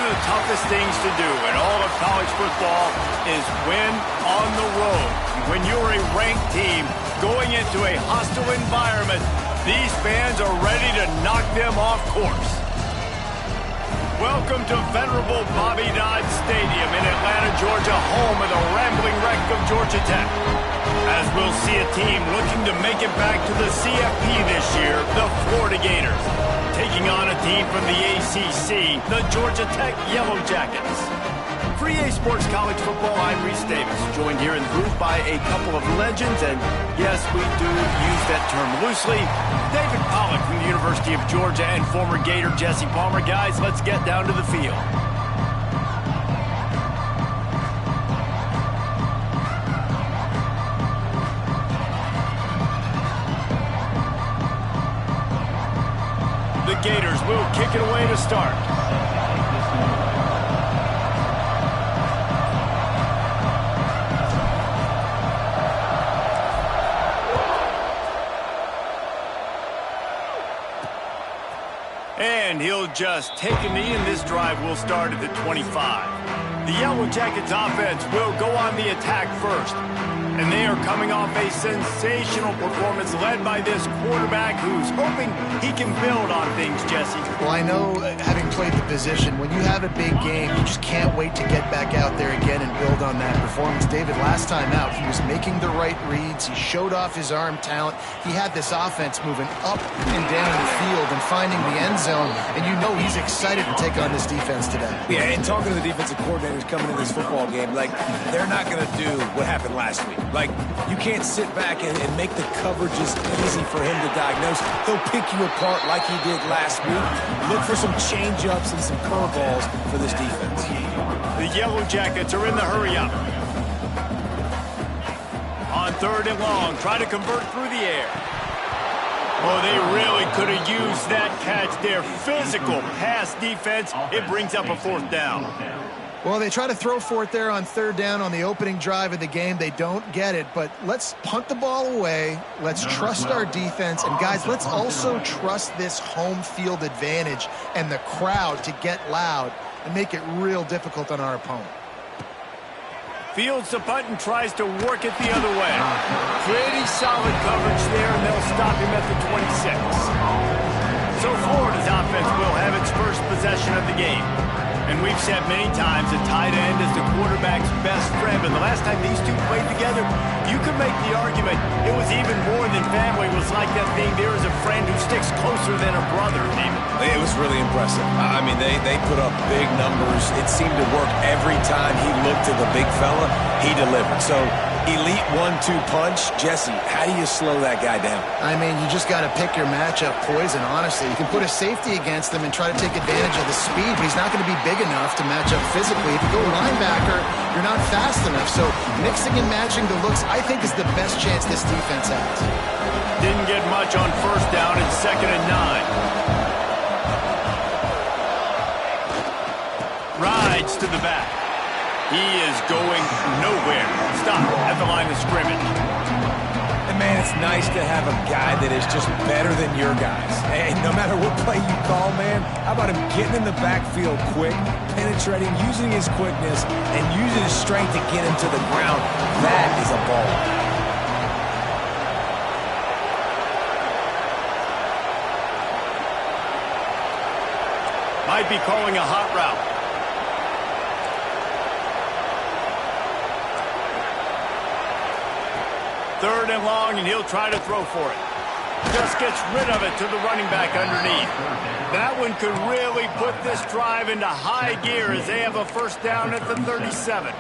of the toughest things to do in all of college football is win on the road. When you're a ranked team going into a hostile environment, these fans are ready to knock them off course. Welcome to venerable Bobby Dodd Stadium in Atlanta, Georgia, home of the rambling wreck of Georgia Tech. As we'll see a team looking to make it back to the CFP this year, the Florida Gators, taking on a team from the ACC, the Georgia Tech Yellow Jackets. For EA Sports College Football, I'm Reese Davis, joined here in the booth by a couple of legends, and yes, we do use that term loosely. David Pollack from the University of Georgia and former Gator Jesse Palmer. Guys, let's get down to the field. The Gators will kick it away to start. And he'll just take a knee, and this drive will start at the 25. The Yellow Jackets offense will go on the attack first. And they are coming off a sensational performance led by this quarterback who's hoping he can build on things, Jesse. Well, I know, having played the position, when you have a big game, you just can't wait to get back out there again and build on that performance. David, last time out, he was making the right reads. He showed off his arm talent. He had this offense moving up and down the field and finding the end zone. And you know he's excited to take on this defense today. Yeah, and talking to the defensive coordinators coming into this football game, like, they're not going to do what happened last week. Like, you can't sit back and make the coverages easy for him to diagnose. He'll pick you apart like he did last week. Look for some change-ups and some curveballs for this defense. The Yellow Jackets are in the hurry-up. On 3rd and long, try to convert through the air. Oh, they really could have used that catch there. Physical pass defense. It brings up a 4th down. Well, they try to throw for it there on 3rd down on the opening drive of the game. They don't get it, but let's punt the ball away. Let's trust our defense. And, guys, let's also trust this home field advantage and the crowd to get loud and make it real difficult on our opponent. Fields the punt and tries to work it the other way. Pretty solid coverage there, and they'll stop him at the 26. So Florida's offense will have its first possession of the game. And we've said many times a tight end is the quarterback's best friend. But the last time these two played together, you could make the argument it was even more than family. It was like that being there as a friend who sticks closer than a brother, David. It was really impressive. I mean, they put up big numbers. It seemed to work every time he looked to the big fella. He delivered. So, elite 1-2 punch. Jesse, how do you slow that guy down? I mean, you just got to pick your matchup poison, honestly. You can put a safety against him and try to take advantage of the speed, but he's not going to be big enough to match up physically. If you go linebacker, you're not fast enough. So mixing and matching the looks, I think, is the best chance this defense has. Didn't get much on 1st down and 2nd and 9. Rides to the back. He is going nowhere. Stop at the line of scrimmage. And, man, it's nice to have a guy that is just better than your guys. And no matter what play you call, man, how about him getting in the backfield quick, penetrating, using his quickness, and using his strength to get him to the ground. That is a ball. Might be calling a hot route. 3rd and long, and he'll try to throw for it. Just gets rid of it to the running back underneath. That one could really put this drive into high gear as they have a 1st down at the 37.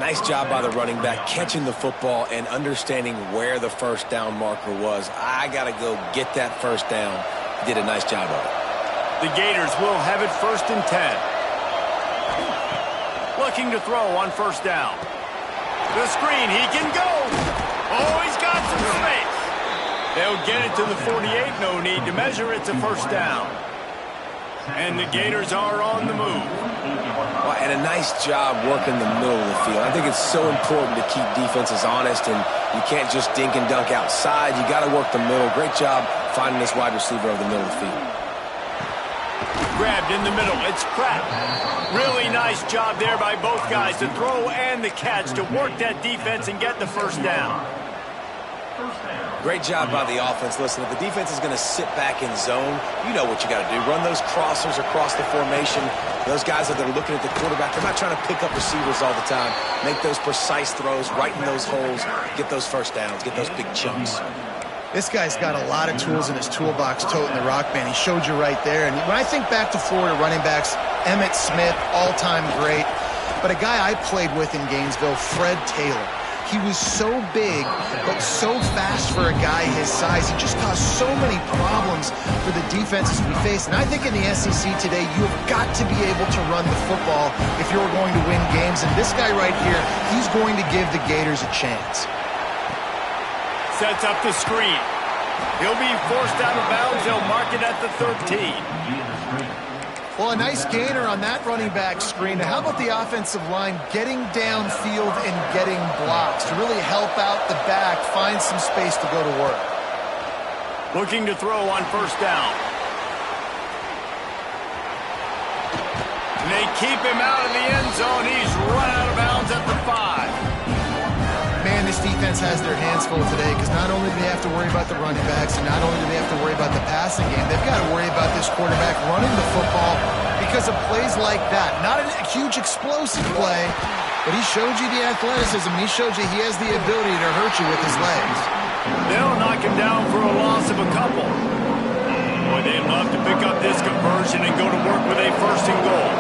Nice job by the running back, catching the football and understanding where the 1st down marker was. I got to go get that 1st down. He did a nice job of it. The Gators will have it 1st and 10. Looking to throw on 1st down. The screen, he can go. Oh, he's got some space. They'll get it to the 48. No need to measure. It's a 1st down. And the Gators are on the move. Well, and a nice job working the middle of the field. I think it's so important to keep defenses honest, and you can't just dink and dunk outside. You got to work the middle. Great job finding this wide receiver over the middle of the field. Grabbed in the middle. It's Pratt. Really nice job there by both guys, the throw and the catch, to work that defense and get the first down. Great job by the offense. Listen, if the defense is going to sit back in zone, you know what you got to do. Run those crossers across the formation. Those guys that are looking at the quarterback, they're not trying to pick up receivers all the time. Make those precise throws, right in those holes, get those first downs, get those big chunks. This guy's got a lot of tools in his toolbox, toting the rock, man. He showed you right there. And when I think back to Florida running backs, Emmitt Smith, all-time great. But a guy I played with in Gainesville, Fred Taylor. He was so big, but so fast for a guy his size. He just caused so many problems for the defenses we face. And I think in the SEC today, you have got to be able to run the football if you're going to win games. And this guy right here, he's going to give the Gators a chance. Sets up the screen. He'll be forced out of bounds. They'll mark it at the 13. Well, a nice gainer on that running back screen. Now, how about the offensive line getting downfield and getting blocks to really help out the back, find some space to go to work? Looking to throw on first down. And they keep him out of the end zone. He's run out of bounds at the 5. Man, this defense has their hands full today because not only do they have to worry about the running backs and not only do they have to worry about the passing game, they've got to worry about this quarterback running the football because of plays like that. Not a huge explosive play, but he showed you the athleticism. He showed you he has the ability to hurt you with his legs. They'll knock him down for a loss of a couple. Boy, they'd love to pick up this conversion and go to work with a first and goal.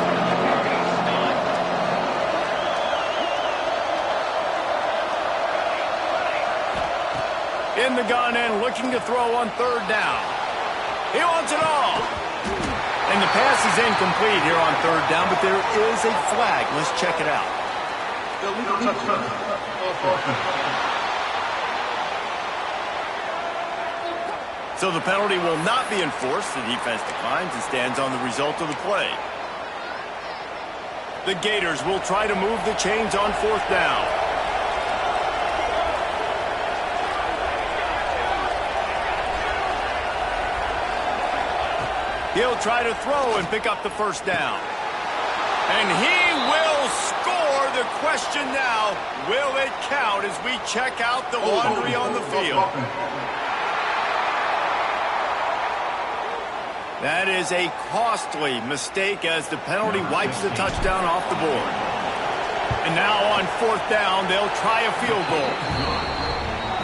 In the gun and looking to throw on third down. He wants it all. And the pass is incomplete here on third down, but there is a flag. Let's check it out. So the penalty will not be enforced. The defense declines and stands on the result of the play. The Gators will try to move the chains on fourth down. He'll try to throw and pick up the first down. And he will score. The question now, will it count as we check out the laundry on the field? That is a costly mistake as the penalty wipes the touchdown off the board. And now on fourth down, they'll try a field goal.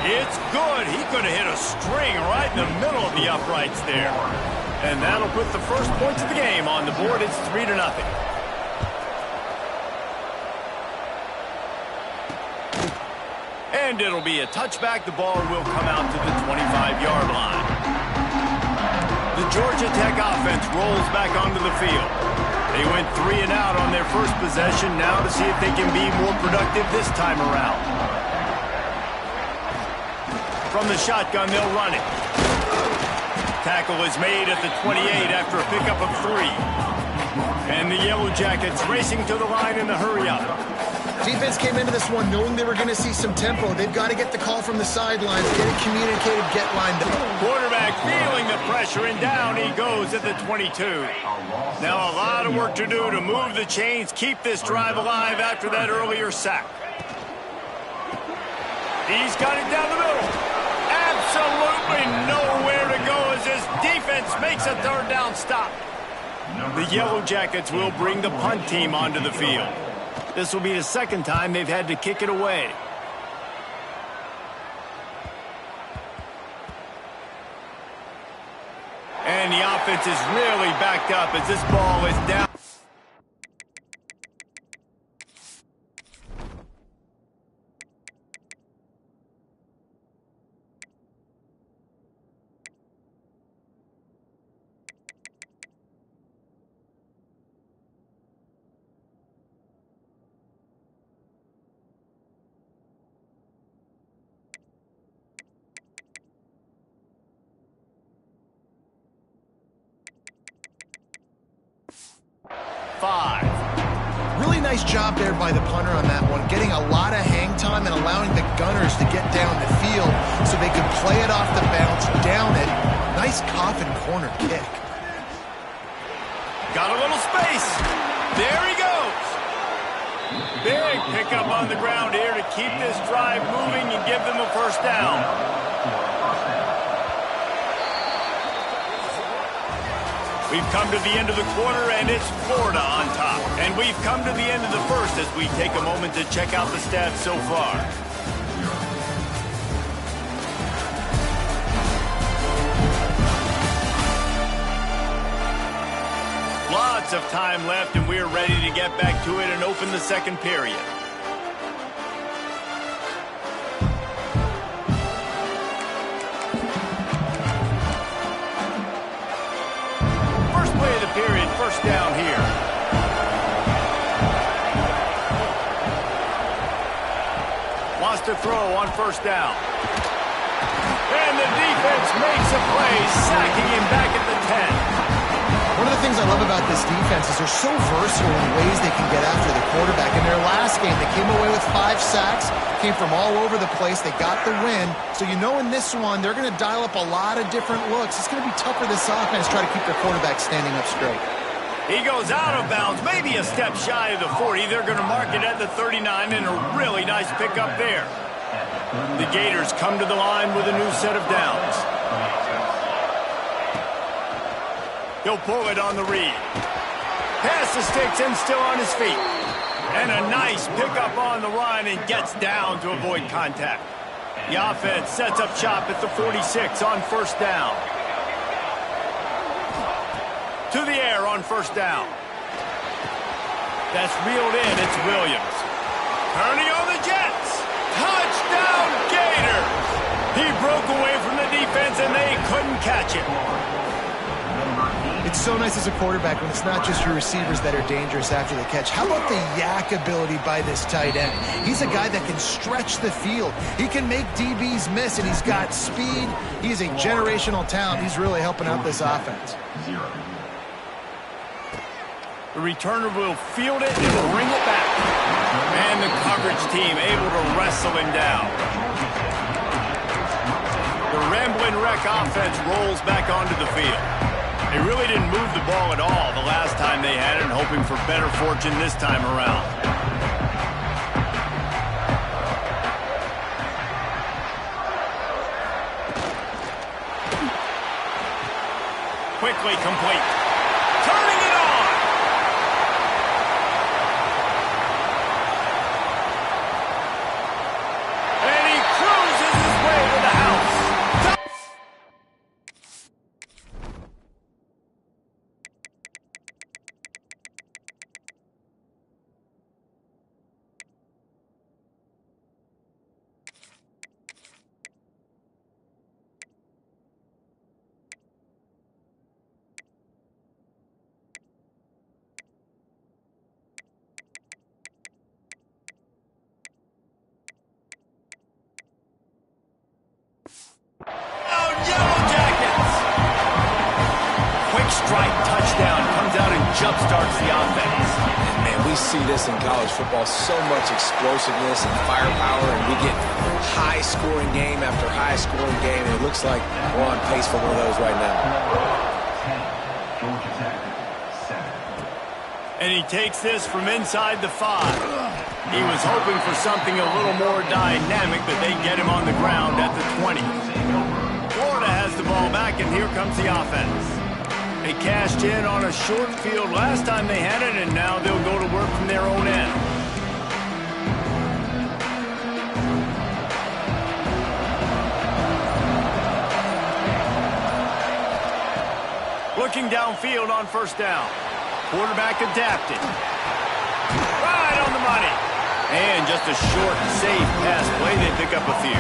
It's good. He could have hit a string right in the middle of the uprights there. And that'll put the first points of the game on the board. It's 3-0. And it'll be a touchback. The ball will come out to the 25-yard line. The Georgia Tech offense rolls back onto the field. They went 3 and out on their first possession. Now to see if they can be more productive this time around. From the shotgun, they'll run it. Tackle is made at the 28 after a pickup of 3. And the Yellow Jackets racing to the line in the hurry-up. Defense came into this one knowing they were going to see some tempo. They've got to get the call from the sidelines, get it communicated, get lined up. Quarterback feeling the pressure, and down he goes at the 22. Now a lot of work to do to move the chains, keep this drive alive after that earlier sack. He's got it down the middle. Absolutely nowhere to go as his defense makes a third down stop. The Yellow Jackets will bring the punt team onto the field. This will be the second time they've had to kick it away. And the offense is really backed up as this ball is down. Really nice job there by the punter on that one, getting a lot of hang time and allowing the gunners to get down the field so they could play it off the bounce, down it. Nice coffin corner kick. Got a little space. There he goes. Big pickup on the ground here to keep this drive moving and give them a first down. We've come to the end of the quarter, and it's Florida on top. And we've come to the end of the first as we take a moment to check out the stats so far. Lots of time left, and we're ready to get back to it and open the second period. First play of the period, first down here. Wants to throw on first down. And the defense makes a play, sacking him back at the 10. One of the things I love about this defense is they're so versatile in ways they can get after the quarterback. In their last game, they came away with 5 sacks, came from all over the place. They got the win. So you know in this one, they're going to dial up a lot of different looks. It's going to be tough for this offense to try to keep their quarterback standing up straight. He goes out of bounds, maybe a step shy of the 40. They're going to mark it at the 39, and a really nice pickup there. The Gators come to the line with a new set of downs. He'll pull it on the read. Pass the sticks and still on his feet. And a nice pickup on the run and gets down to avoid contact. The offense sets up shop at the 46 on first down. To the air on first down. That's reeled in. It's Williams. Turning on the Jets. Touchdown Gators! He broke away from the defense and they couldn't catch him. It's so nice as a quarterback when it's not just your receivers that are dangerous after the catch. How about the yak ability by this tight end? He's a guy that can stretch the field. He can make DBs miss, and he's got speed. He's a generational talent. He's really helping out this offense. The returner will field it and bring it back. And the coverage team able to wrestle him down. The rambling wreck offense rolls back onto the field. They really didn't move the ball at all the last time they had it, and hoping for better fortune this time around. Quickly complete. Turning it on! And he cruises his way to the house. Strike touchdown comes out and jump-starts the offense. And man, we see this in college football, so much explosiveness and firepower, and we get high-scoring game after high-scoring game, and it looks like we're on pace for one of those right now. And he takes this from inside the 5. He was hoping for something a little more dynamic, but they get him on the ground at the 20. Florida has the ball back, and here comes the offense. They cashed in on a short field last time they had it, and now they'll go to work from their own end. Looking downfield on first down. Quarterback adapted. Right on the money. And just a short, safe pass play. They pick up a few.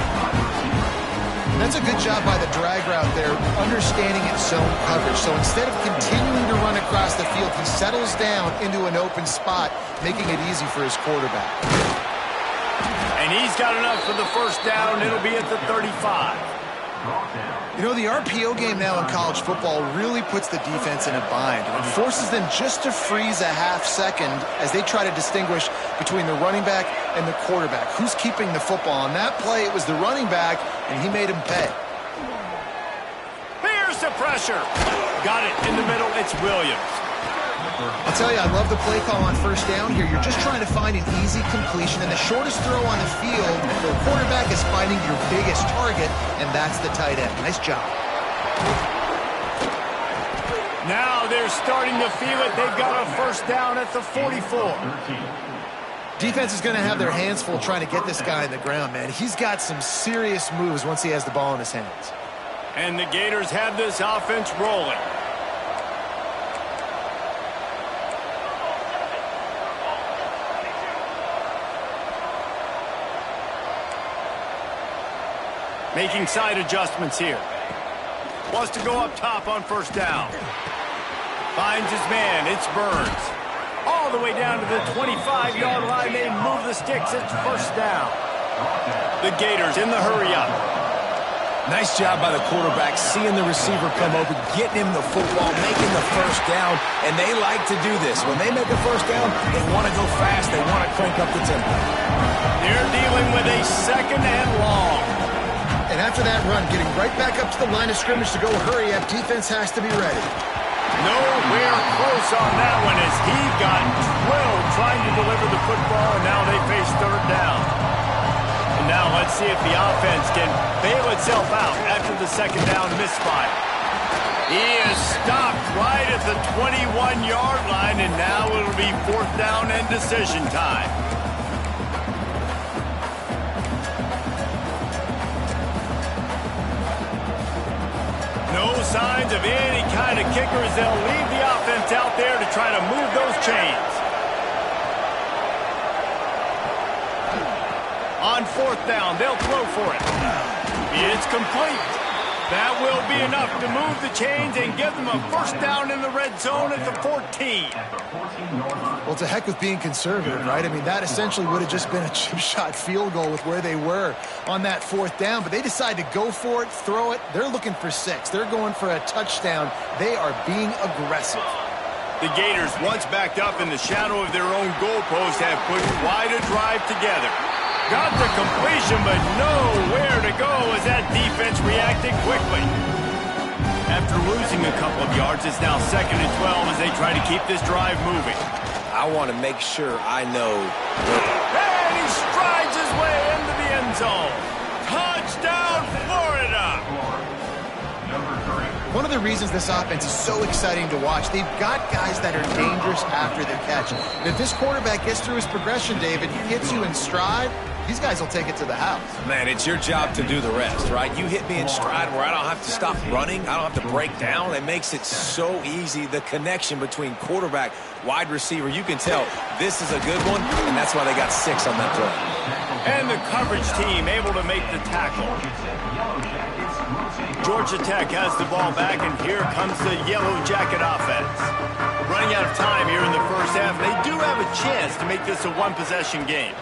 That's a good job by the drag route there, understanding its zone coverage. So instead of continuing to run across the field, he settles down into an open spot, making it easy for his quarterback. And he's got enough for the first down. It'll be at the 35. You know, the RPO game now in college football really puts the defense in a bind. It forces them just to freeze a half second as they try to distinguish between the running back and the quarterback. Who's keeping the football? On that play, it was the running back, and he made him pay. Here's the pressure. Got it in the middle. It's Williams. I'll tell you, I love the play call on first down here. You're just trying to find an easy completion, and the shortest throw on the field, the quarterback is finding your biggest target, and that's the tight end. Nice job. Now they're starting to feel it. They've got a first down at the 44. Defense is going to have their hands full trying to get this guy on the ground, man. He's got some serious moves once he has the ball in his hands. And the Gators have this offense rolling. Making side adjustments here. Wants to go up top on first down. Finds his man. It's Burns. All the way down to the 25-yard line. They move the sticks. It's first down. The Gators in the hurry-up. Nice job by the quarterback, seeing the receiver come over, getting him the football, making the first down, and they like to do this. When they make a first down, they want to go fast. They want to crank up the tempo. They're dealing with a second and long. And after that run, getting right back up to the line of scrimmage to go hurry up, defense has to be ready. Nowhere close on that one as he got drilled trying to deliver the football, and now they face third down. And now let's see if the offense can bail itself out after the second down misfire. He is stopped right at the 21-yard line, and now it'll be fourth down and decision time. No signs of any kind of kickers. They'll leave the offense out there to try to move those chains. On fourth down, they'll throw for it. It's complete. That will be enough to move the chains and give them a first down in the red zone at the 14. Well, to heck with being conservative, right? I mean, that essentially would have just been a chip shot field goal with where they were on that fourth down. But they decide to go for it, throw it. They're looking for 6. They're going for a touchdown. They are being aggressive. The Gators, once backed up in the shadow of their own goalpost, have put quite a drive together. Got the completion, but nowhere to go as that defense reacted quickly. After losing a couple of yards, it's now 2nd and 12 as they try to keep this drive moving. I want to make sure I know. And he strides his way into the end zone. Touchdown, Florida! One of the reasons this offense is so exciting to watch, they've got guys that are dangerous after the catch. And if this quarterback gets through his progression, David, he hits you in stride, these guys will take it to the house. Man, it's your job to do the rest, right? You hit me in stride where I don't have to stop running. I don't have to break down. It makes it so easy. The connection between quarterback, wide receiver, you can tell this is a good one, and that's why they got 6 on that play. And the coverage team able to make the tackle. Georgia Tech has the ball back, and here comes the Yellow Jacket offense. Running out of time here in the first half. They do have a chance to make this a one-possession game.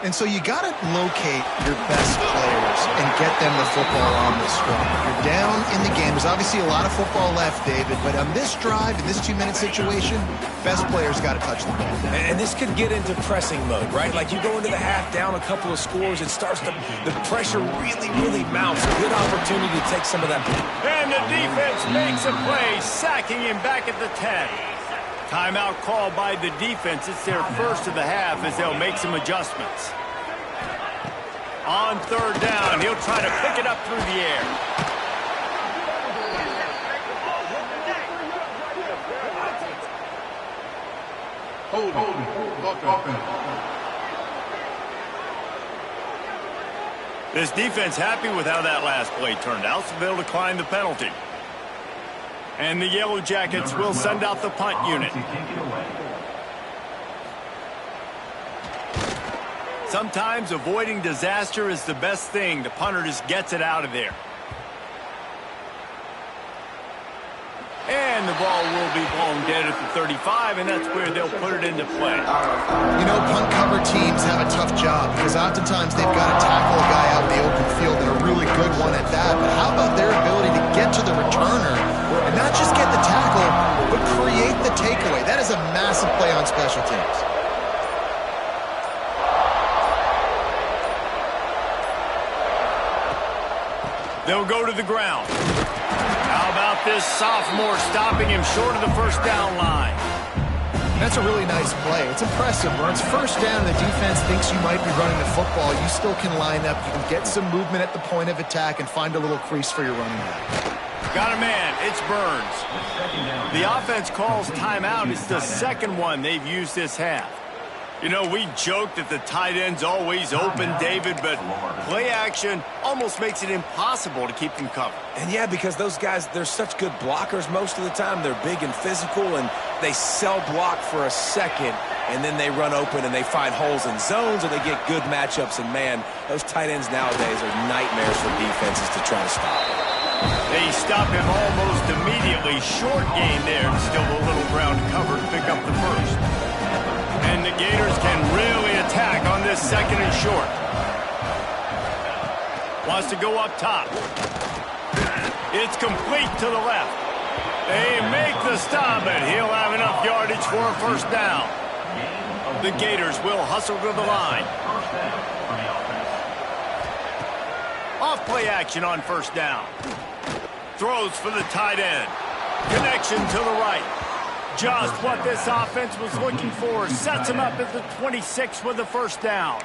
And so you got to locate your best players and get them the football on this drive. You're down in the game. There's obviously a lot of football left, David, but on this drive, in this 2-minute situation, best players got to touch the ball. And this could get into pressing mode, right? Like you go into the half down a couple of scores, it starts to, the pressure really mounts. Good opportunity to take some of that. And the defense makes a play, sacking him back at the 10. Timeout called by the defense. It's their first of the half as they'll make some adjustments. On third down, he'll try to pick it up through the air. This defense happy with how that last play turned out, so they'll decline the penalty. And the Yellow Jackets will send out the punt unit. Sometimes avoiding disaster is the best thing. The punter just gets it out of there. And the ball will be blown dead at the 35, and that's where they'll put it into play. You know, punt cover teams have a tough job because oftentimes they've got to tackle a guy out in the open field and a really good one at that. But how about their ability to get to the returner and not just get the tackle, but create the takeaway? That is a massive play on special teams. They'll go to the ground. How about this sophomore stopping him short of the first down line? That's a really nice play. It's impressive. When it's first down and the defense thinks you might be running the football, you still can line up. You can get some movement at the point of attack and find a little crease for your running back. Got a man. It's Burns. The offense calls timeout. It's the second one they've used this half. You know, we joke that the tight end's always open, David, but play action almost makes it impossible to keep them covered. And yeah, because those guys, they're such good blockers most of the time. They're big and physical, and they sell block for a second, and then they run open and they find holes in zones, and they get good matchups. And man, those tight ends nowadays are nightmares for defenses to try to stop. They stop him almost immediately. Short gain there, and still a little ground covered to pick up the first. And the Gators can really attack on this second and short. Wants to go up top. It's complete to the left. They make the stop, and he'll have enough yardage for a first down. The Gators will hustle to the line. Off play action on first down. Throws for the tight end. Connection to the right. Just what this offense was looking for. Sets him up at the 26 with the first down.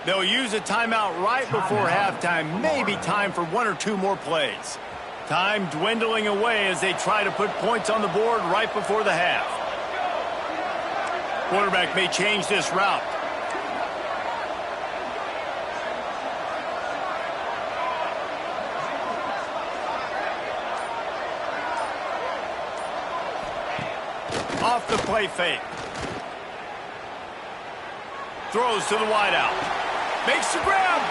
They'll use a timeout right before halftime. Maybe time for one or two more plays. Time dwindling away as they try to put points on the board right before the half. Quarterback may change this route. Off the play fake. Throws to the wideout. Makes the grab.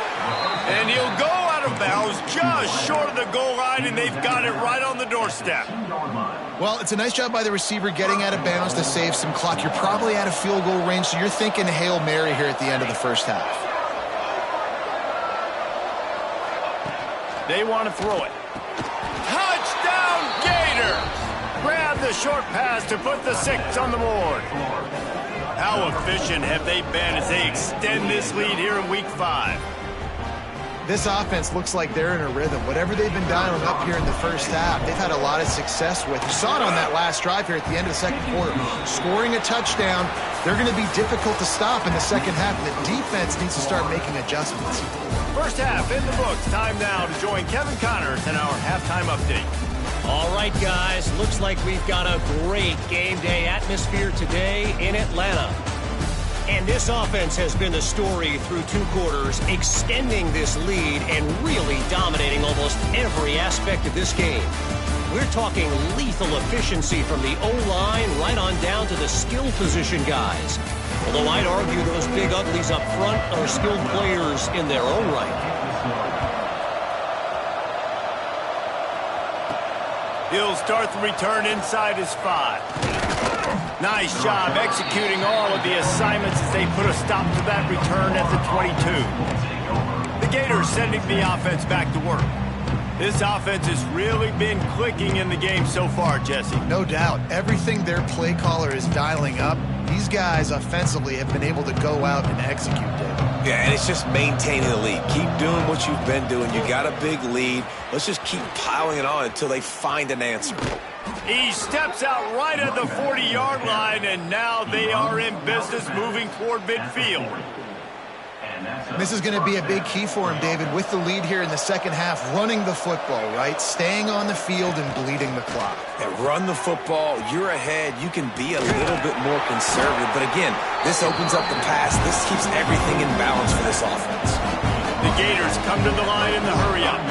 And he'll go out of bounds just short of the goal line, and they've got it right on the doorstep. Well, it's a nice job by the receiver getting out of bounds to save some clock. You're probably out of field goal range, so you're thinking Hail Mary here at the end of the first half. They want to throw it. Touchdown, Gators! Grab the short pass to put the 6 on the board. How efficient have they been as they extend this lead here in Week 5? This offense looks like they're in a rhythm. Whatever they've been dialing up here in the first half, they've had a lot of success with. You saw it on that last drive here at the end of the second quarter. Scoring a touchdown, they're going to be difficult to stop in the second half, and the defense needs to start making adjustments. First half in the books. Time now to join Kevin Connors in our halftime update. All right, guys, looks like we've got a great game day atmosphere today in Atlanta. And this offense has been the story through 2 quarters, extending this lead and really dominating almost every aspect of this game. We're talking lethal efficiency from the O-line right on down to the skill position guys. Although I'd argue those big uglies up front are skilled players in their own right. He'll start the return inside his 5. Nice job executing all of the assignments as they put a stop to that return at the 22. The Gators sending the offense back to work. This offense has really been clicking in the game so far, Jesse. No doubt. Everything their play caller is dialing up, these guys offensively have been able to go out and execute, David. Yeah, and it's just maintaining the lead. Keep doing what you've been doing. You got a big lead. Let's just keep piling it on until they find an answer. He steps out right at the 40-yard line, and now they are in business moving toward midfield. This is going to be a big key for him, David, with the lead here in the second half, running the football, right? Staying on the field and bleeding the clock. Yeah, run the football. You're ahead. You can be a little bit more conservative. But again, this opens up the pass. This keeps everything in balance for this offense. The Gators come to the line in the hurry-up.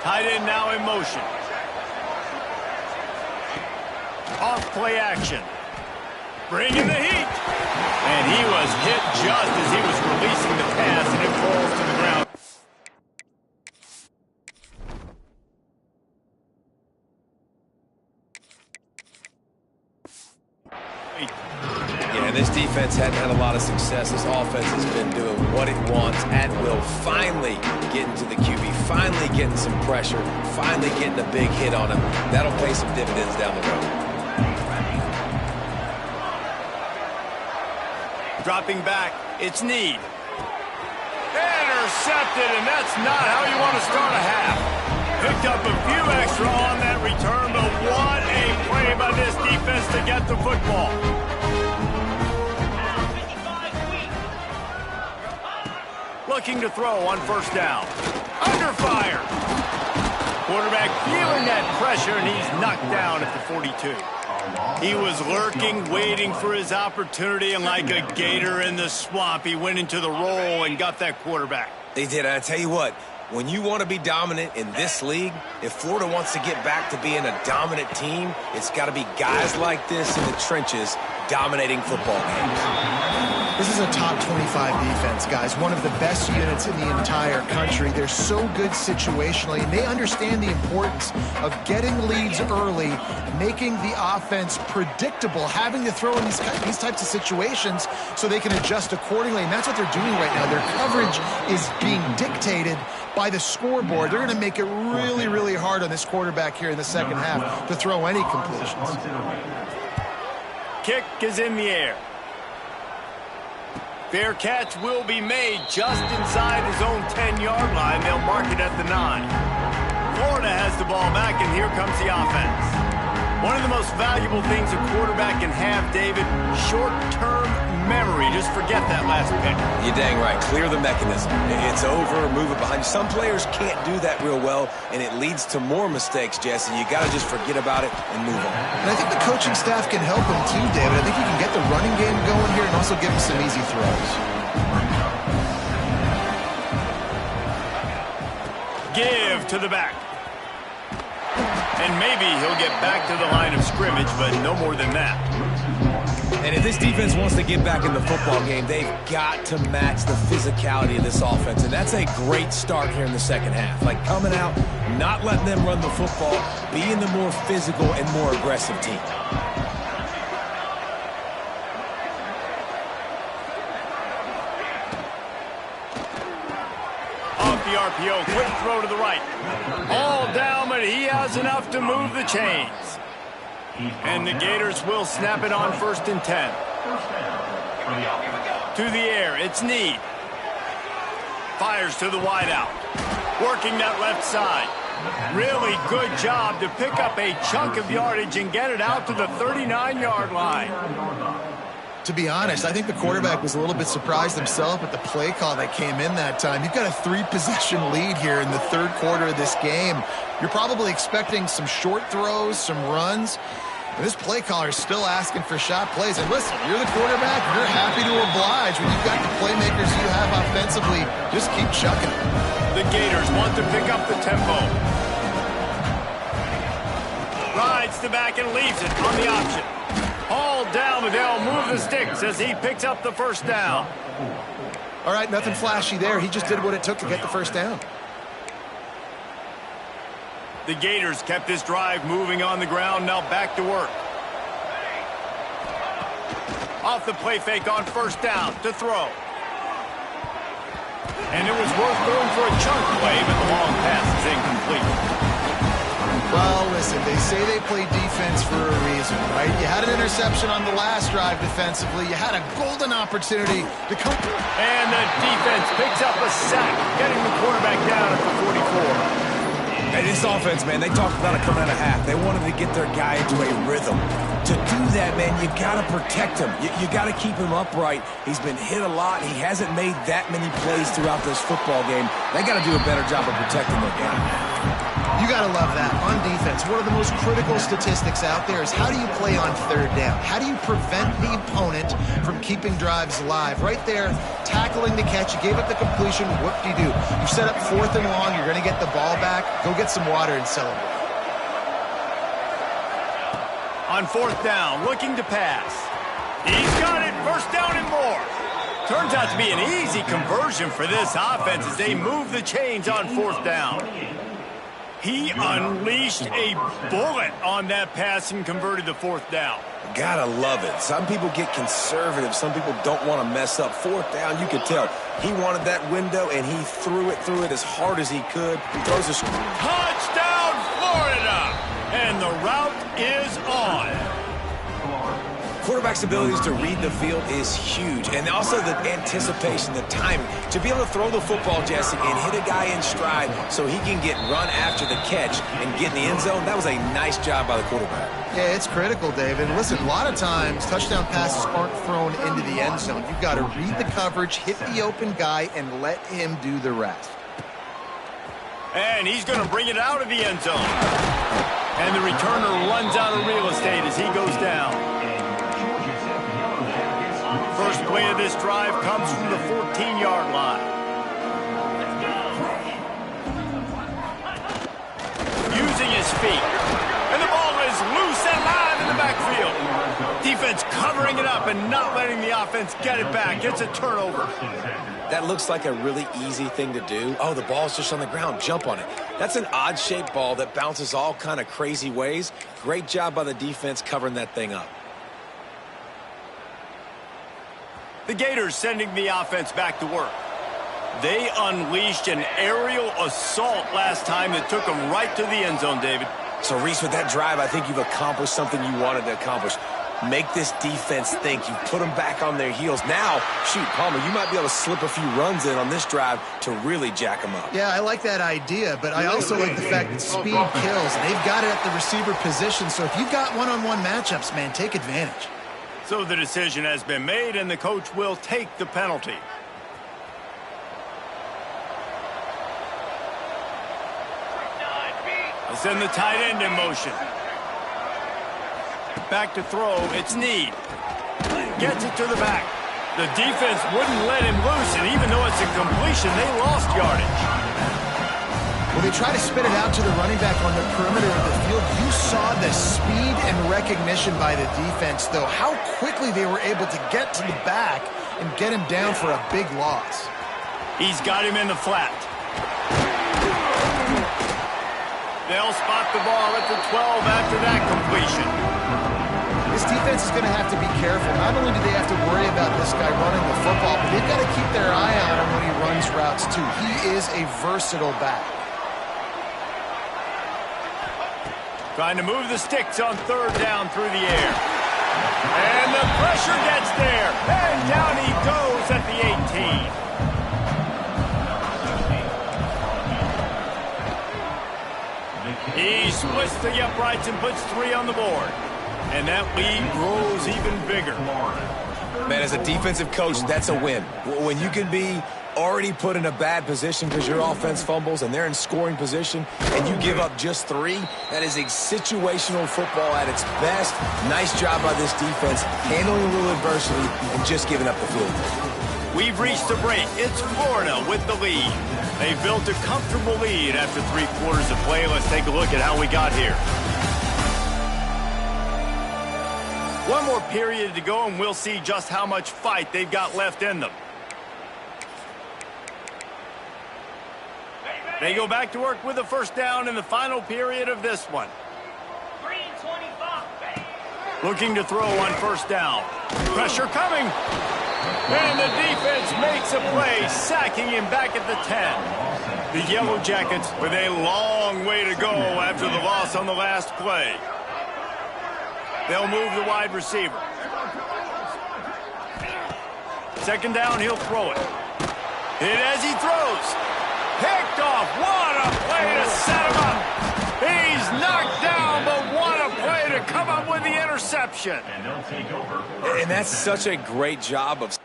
Tight end now in motion. Off play action. Bringing the heat. And he was hit just as he was releasing the pass, and it falls to the ground. Yeah, this defense hadn't had a lot of success. This offense has been doing what it wants at will. Finally getting to the QB, finally getting some pressure, finally getting a big hit on him. That'll pay some dividends down the road. Dropping back, it's Need. Intercepted, and that's not how you want to start a half. Picked up a few extra on that return, but what a play by this defense to get the football. Looking to throw on first down. Under fire. Quarterback feeling that pressure, and he's knocked down at the 42. He was lurking, waiting for his opportunity, and like a gator in the swamp, he went into the roll and got that quarterback. They did. I tell you what, when you want to be dominant in this league, if Florida wants to get back to being a dominant team, it's got to be guys like this in the trenches dominating football games. This is a top 25 defense, guys. One of the best units in the entire country. They're so good situationally, and they understand the importance of getting leads early, making the offense predictable, having to throw in these types of situations so they can adjust accordingly, and that's what they're doing right now. Their coverage is being dictated by the scoreboard. They're going to make it really, really hard on this quarterback here in the second half to throw any completions. Kick is in the air. Fair catch will be made just inside his own 10-yard line. They'll mark it at the 9. Florida has the ball back, and here comes the offense. One of the most valuable things a quarterback can have, David, short-term memory. Just forget that last pick. You're dang right. Clear the mechanism. It's over, move it behind you. Some players can't do that real well, and it leads to more mistakes, Jesse. You got to just forget about it and move on. And I think the coaching staff can help him too, David. I think he can get the running game going here and also give him some easy throws. Give to the back. And maybe he'll get back to the line of scrimmage, but no more than that. And if this defense wants to get back in the football game, they've got to match the physicality of this offense. And that's a great start here in the second half. Like coming out, not letting them run the football, being the more physical and more aggressive team. The RPO, quick throw to the right. All down, but he has enough to move the chains. And the Gators will snap it on 1st and 10. To the air, it's Need. Fires to the wideout. Working that left side. Really good job to pick up a chunk of yardage and get it out to the 39-yard line. To be honest, I think the quarterback was a little bit surprised himself at the play call that came in that time. You've got a 3-possession lead here in the third quarter of this game. You're probably expecting some short throws, some runs. And this play caller is still asking for shot plays. And listen, you're the quarterback. You're happy to oblige. When you've got the playmakers you have offensively, just keep chucking it. The Gators want to pick up the tempo. Rides the back and leaves it on the option. All down, but they'll move the sticks as he picks up the first down. All right, nothing flashy there. He just did what it took to get the first down. The Gators kept this drive moving on the ground, now back to work. Off the play fake on first down to throw. And it was worth going for a chunk play, but the long pass is incomplete. Well, listen, they say they play defense for a reason, right? You had an interception on the last drive defensively. You had a golden opportunity to come. And the defense picks up a sack, getting the quarterback down at the 44. Hey, this offense, man, they talked about it coming out of half. They wanted to get their guy into a rhythm. To do that, man, you got to protect him. You got to keep him upright. He's been hit a lot. He hasn't made that many plays throughout this football game. They got to do a better job of protecting their guy. You got to love that. On defense, one of the most critical statistics out there is how do you play on third down? How do you prevent the opponent from keeping drives alive? Right there, tackling the catch. You gave up the completion. Whoop-de-doo. You set up 4th and long. You're going to get the ball back. Go get some water and celebrate. On 4th down, looking to pass. He's got it. First down and more. Turns out to be an easy conversion for this offense as they move the chains on 4th down. He unleashed a bullet on that pass and converted the 4th down. Gotta love it. Some people get conservative. Some people don't want to mess up. 4th down, you could tell. He wanted that window, and he threw it as hard as he could. He throws a touchdown, Florida! And the route is on. Quarterback's abilities to read the field is huge, and also the anticipation, the timing. To be able to throw the football, Jesse, and hit a guy in stride so he can get run after the catch and get in the end zone, that was a nice job by the quarterback. Yeah, it's critical, David. Listen, a lot of times touchdown passes aren't thrown into the end zone. You've got to read the coverage, hit the open guy, and let him do the rest. And he's going to bring it out of the end zone. And the returner runs out of real estate as he goes down. First play of this drive comes from the 14-yard line. Using his feet. And the ball is loose and live in the backfield. Defense covering it up and not letting the offense get it back. It's a turnover. That looks like a really easy thing to do. Oh, the ball's just on the ground. Jump on it. That's an odd-shaped ball that bounces all kind of crazy ways. Great job by the defense covering that thing up. The Gators sending the offense back to work. They unleashed an aerial assault last time that took them right to the end zone, David. So, Reese, with that drive, I think you've accomplished something you wanted to accomplish. Make this defense think. You put them back on their heels. Now, shoot, Palmer, you might be able to slip a few runs in on this drive to really jack them up. Yeah, I like that idea, but I also like the fact that speed kills. They've got it at the receiver position, so if you've got one-on-one matchups, man, take advantage. So the decision has been made, and the coach will take the penalty. They'll send the tight end in motion. Back to throw, it's Need. Gets it to the back. The defense wouldn't let him loose, and even though it's a completion, they lost yardage. Well, they try to spit it out to the running back on the perimeter of the field. You saw the speed and recognition by the defense, though. How quickly they were able to get to the back and get him down for a big loss. He's got him in the flat. They'll spot the ball at the 12 after that completion. This defense is going to have to be careful. Not only do they have to worry about this guy running the football, but they've got to keep their eye on him when he runs routes, too. He is a versatile back. Trying to move the sticks on third down through the air. And the pressure gets there. And down he goes at the 18. He splits the uprights and puts 3 on the board. And that lead grows even bigger. Man, as a defensive coach, that's a win. When you can be already put in a bad position because your offense fumbles and they're in scoring position and you give up just 3, that is a situational football at its best. Nice job by this defense, handling a little adversity and just giving up the field. We've reached the break. It's Florida with the lead. They built a comfortable lead after 3 quarters of play. Let's take a look at how we got here. One more period to go, and we'll see just how much fight they've got left in them. They go back to work with a first down in the final period of this one. Looking to throw on first down. Pressure coming. And the defense makes a play, sacking him back at the 10. The Yellow Jackets with a long way to go after the loss on the last play. They'll move the wide receiver. Second down, he'll throw it. Hit as he throws. Picked off. What a play to set him up. He's knocked down, but what a play to come up with the interception. And that's such a great job of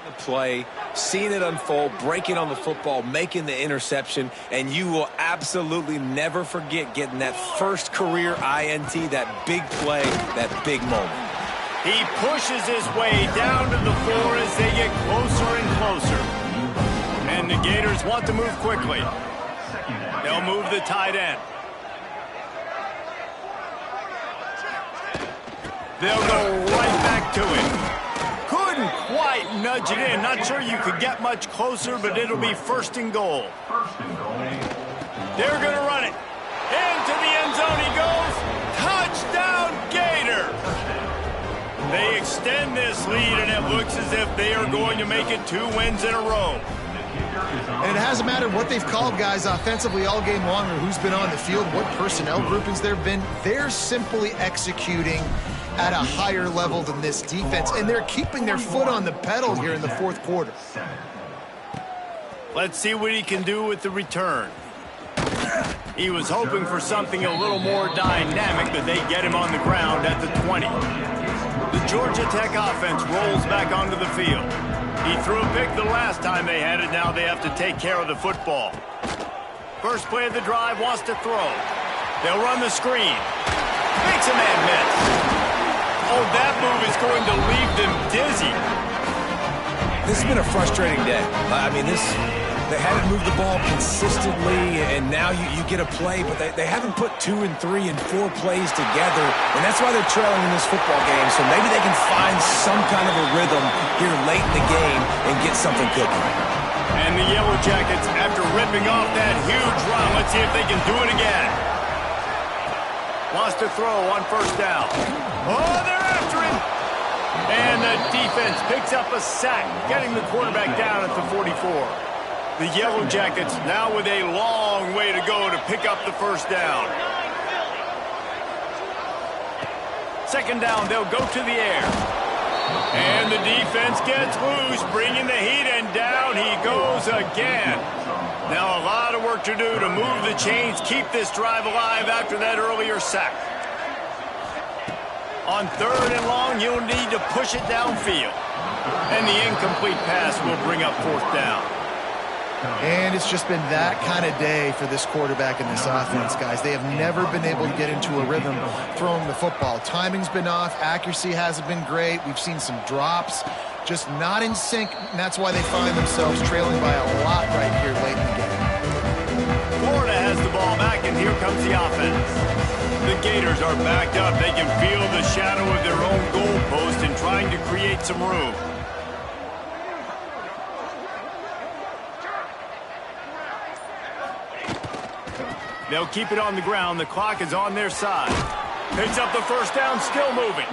the play, seeing it unfold, breaking on the football, making the interception, and you will absolutely never forget getting that first career INT, that big play, that big moment. He pushes his way down to the floor as they get closer and closer. And the Gators want to move quickly. They'll move the tight end. They'll go right back to it. Couldn't quite nudge it in. Not sure you could get much closer, but it'll be first and goal. They're going to run it. Into the end zone he goes. Touchdown, Gator! They extend this lead, and it looks as if they are going to make it 2 wins in a row. And it hasn't mattered what they've called guys offensively all game long or who's been on the field, what personnel groupings there have been. They're simply executing at a higher level than this defense, and they're keeping their foot on the pedal here in the fourth quarter. Let's see what he can do with the return. He was hoping for something a little more dynamic, but they get him on the ground at the 20. The Georgia Tech offense rolls back onto the field. He threw a pick the last time they had it. Now they have to take care of the football. First play of the drive, wants to throw. They'll run the screen. Makes a man miss. Oh, that move is going to leave them dizzy. This has been a frustrating day. I mean, they haven't moved the ball consistently, and now you get a play, but they haven't put 2 and 3 and 4 plays together, and that's why they're trailing in this football game. So maybe they can find some kind of a rhythm here late in the game and get something cooking. And the Yellow Jackets, after ripping off that huge run, let's see if they can do it again. Wants to throw on first down. Oh, they're after him. And the defense picks up a sack, getting the quarterback down at the 44. The Yellow Jackets now with a long way to go to pick up the first down. Second down, they'll go to the air. And the defense gets loose, bringing the heat, and down he goes again. Now a lot of work to do to move the chains, keep this drive alive after that earlier sack. On third and long, you'll need to push it downfield. And the incomplete pass will bring up fourth down. And it's just been that kind of day for this quarterback and this offense, guys. They have never been able to get into a rhythm throwing the football. Timing's been off. Accuracy hasn't been great. We've seen some drops, just not in sync, and that's why they find themselves trailing by a lot right here late in the game. Florida has the ball back, and here comes the offense. The Gators are backed up. They can feel the shadow of their own goalpost and trying to create some room. They'll keep it on the ground. The clock is on their side. Picks up the first down, still moving.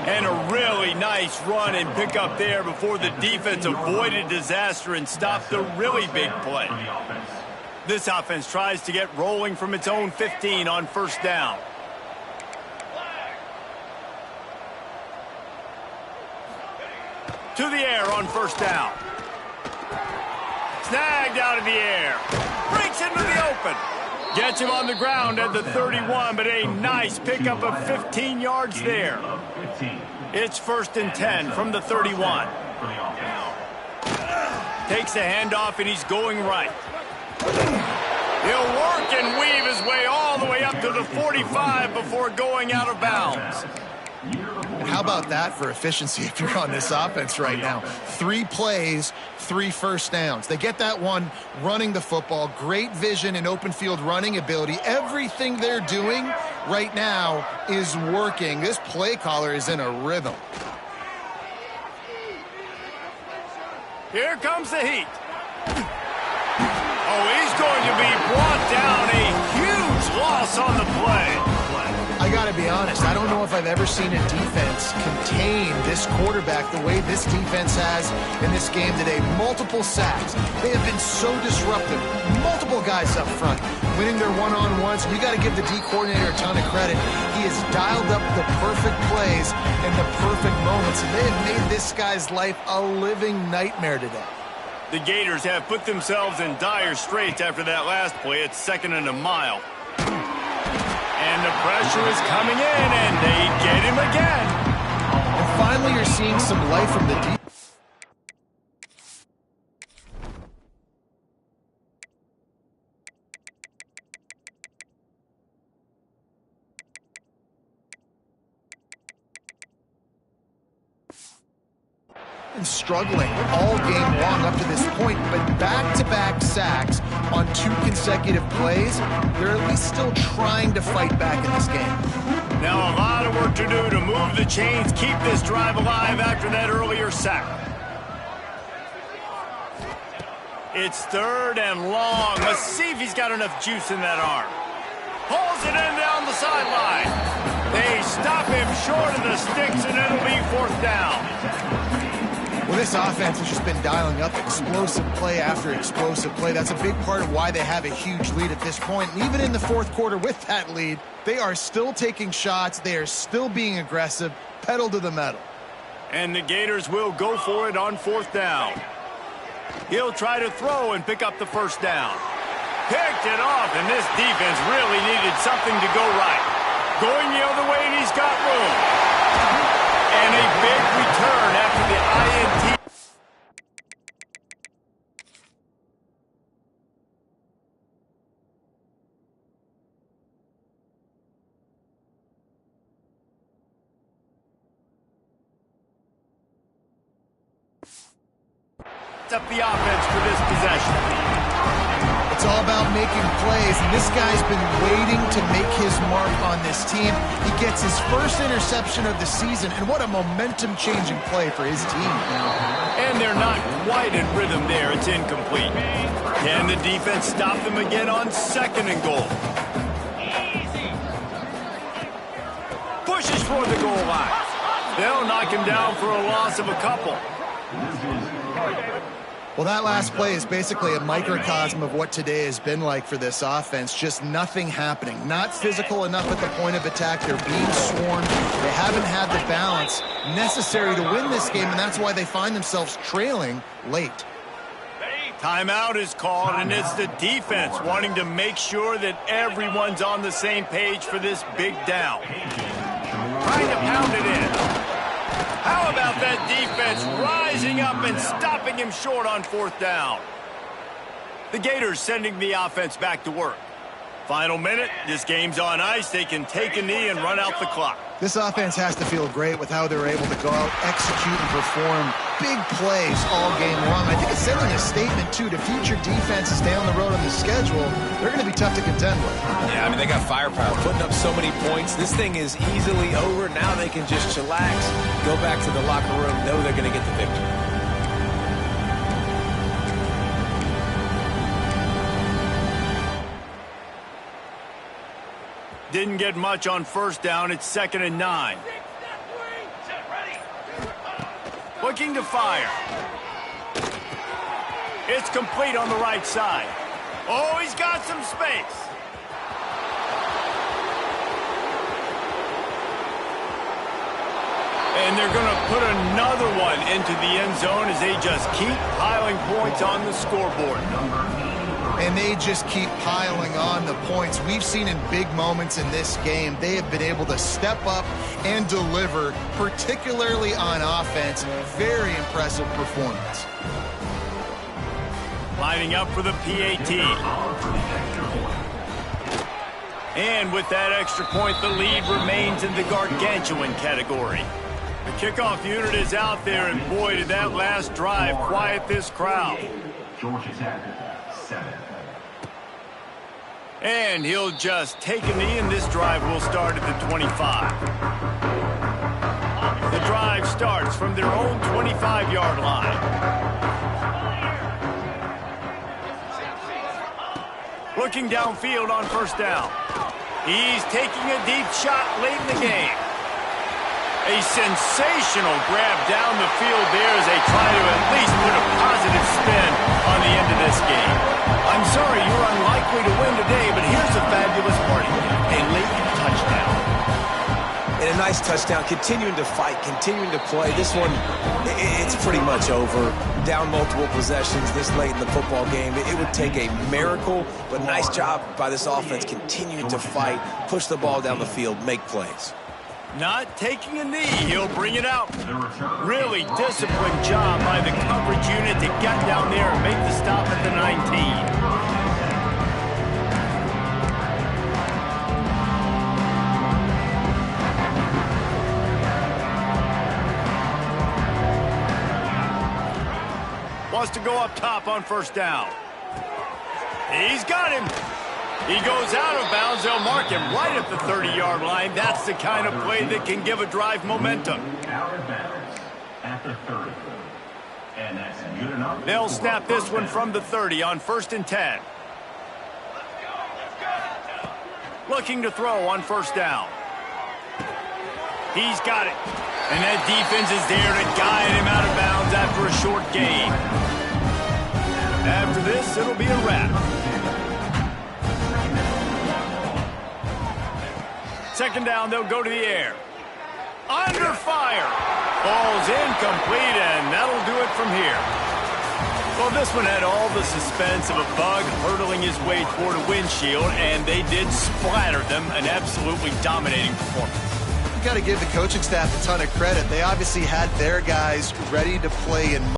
And a really nice run and pick up there before the defense avoided disaster and stopped the really big play. This offense tries to get rolling from its own 15 on first down. To the air on first down. Snagged out of the air. Breaks into the open. Gets him on the ground at the 31, but a nice pickup of 15 yards there. It's first and 10 from the 31. Takes the handoff, and he's going right. He'll work and weave his way all the way up to the 45 before going out of bounds. How about that for efficiency if you're on this offense right now? 3 plays, 3 first downs. They get that one running the football. Great vision and open field running ability. Everything they're doing right now is working. This play caller is in a rhythm. Here comes the heat. Oh, he's going to be brought down. A huge loss on the play. I got to be honest, I don't know if I've ever seen a defense contain this quarterback the way this defense has in this game today. Multiple sacks. They have been so disruptive. Multiple guys up front winning their one-on-ones. You got to give the D coordinator a ton of credit. He has dialed up the perfect plays and the perfect moments, and they have made this guy's life a living nightmare today. The Gators have put themselves in dire straits after that last play. It's second and a mile. And the pressure is coming in, and they get him again. And finally, you're seeing some life from the defense. Struggling all game long up to this point, but back-to-back sacks on 2 consecutive plays. They're at least still trying to fight back in this game. Now a lot of work to do to move the chains, keep this drive alive after that earlier sack. It's third and long. Let's see if he's got enough juice in that arm. Pulls it in down the sideline. They stop him short of the sticks, and it'll be fourth down. Well, this offense has just been dialing up explosive play after explosive play. That's a big part of why they have a huge lead at this point. And even in the fourth quarter with that lead, they are still taking shots. They are still being aggressive, pedal to the metal. And the Gators will go for it on fourth down. He'll try to throw and pick up the first down. Picked it off, and this defense really needed something to go right. Going the other way, and he's got room. And a big return after the INT. Up the offense for this possession. It's all about making plays, and this guy's been waiting to make his mark on this team. He gets his first interception of the season, and what a momentum-changing play for his team. And they're not quite in rhythm there. It's incomplete. Can the defense stop them again on second and goal? Pushes toward the goal line. They'll knock him down for a loss of a couple. Well, that last play is basically a microcosm of what today has been like for this offense. Just nothing happening. Not physical enough at the point of attack. They're being swarmed. They haven't had the balance necessary to win this game, and that's why they find themselves trailing late. Timeout is called, and it's the defense wanting to make sure that everyone's on the same page for this big down. Trying to pound it in. How about that defense rising up and stopping him short on fourth down? The Gators sending the offense back to work. Final minute, this game's on ice. They can take a knee and run out the clock. This offense has to feel great with how they're able to go out, execute, and perform big plays all game long. I think it's sending a statement, too, to future defenses down the road on the schedule. They're going to be tough to contend with. Yeah, I mean, they got firepower, putting up so many points. This thing is easily over. Now they can just chillax, go back to the locker room, know they're going to get the victory. Didn't get much on first down. It's 2nd and 9. Looking to fire. It's complete on the right side. Oh, he's got some space. And they're going to put another one into the end zone as they just keep piling points on the scoreboard. And they just keep piling on the points. We've seen in big moments in this game, they have been able to step up and deliver, particularly on offense. Very impressive performance. Lining up for the PAT. And with that extra point, the lead remains in the gargantuan category. The kickoff unit is out there, and boy, did that last drive quiet this crowd. Georgia Tech, 7. And he'll just take a knee, and this drive will start at the 25. The drive starts from their own 25-yard line. Looking downfield on first down. He's taking a deep shot late in the game. A sensational grab down the field there as they try to at least put a positive spin on the end of this game. I'm sorry you're unlikely to win today, but here's a fabulous party. A late touchdown. And a nice touchdown, continuing to fight, continuing to play. This one, it's pretty much over. Down multiple possessions this late in the football game. It would take a miracle, but nice job by this offense continuing to fight, push the ball down the field, make plays. Not taking a knee, he'll bring it out. Really disciplined job by the coverage unit to get down there and make the stop at the 19. Wants to go up top on first down. He's got him. He goes out of bounds. They'll mark him right at the 30-yard line. That's the kind of play that can give a drive momentum. Out of bounds at the 30. And that's good enough. They'll snap this one from the 30 on 1st and 10. Looking to throw on first down. He's got it. And that defense is there to guide him out of bounds yards after a short gain. After this, it'll be a wrap. Second down, they'll go to the air. Under fire. Falls incomplete, and that'll do it from here. Well, this one had all the suspense of a bug hurtling his way toward a windshield, and they did splatter them. An absolutely dominating performance. You got to give the coaching staff a ton of credit. They obviously had their guys ready to play in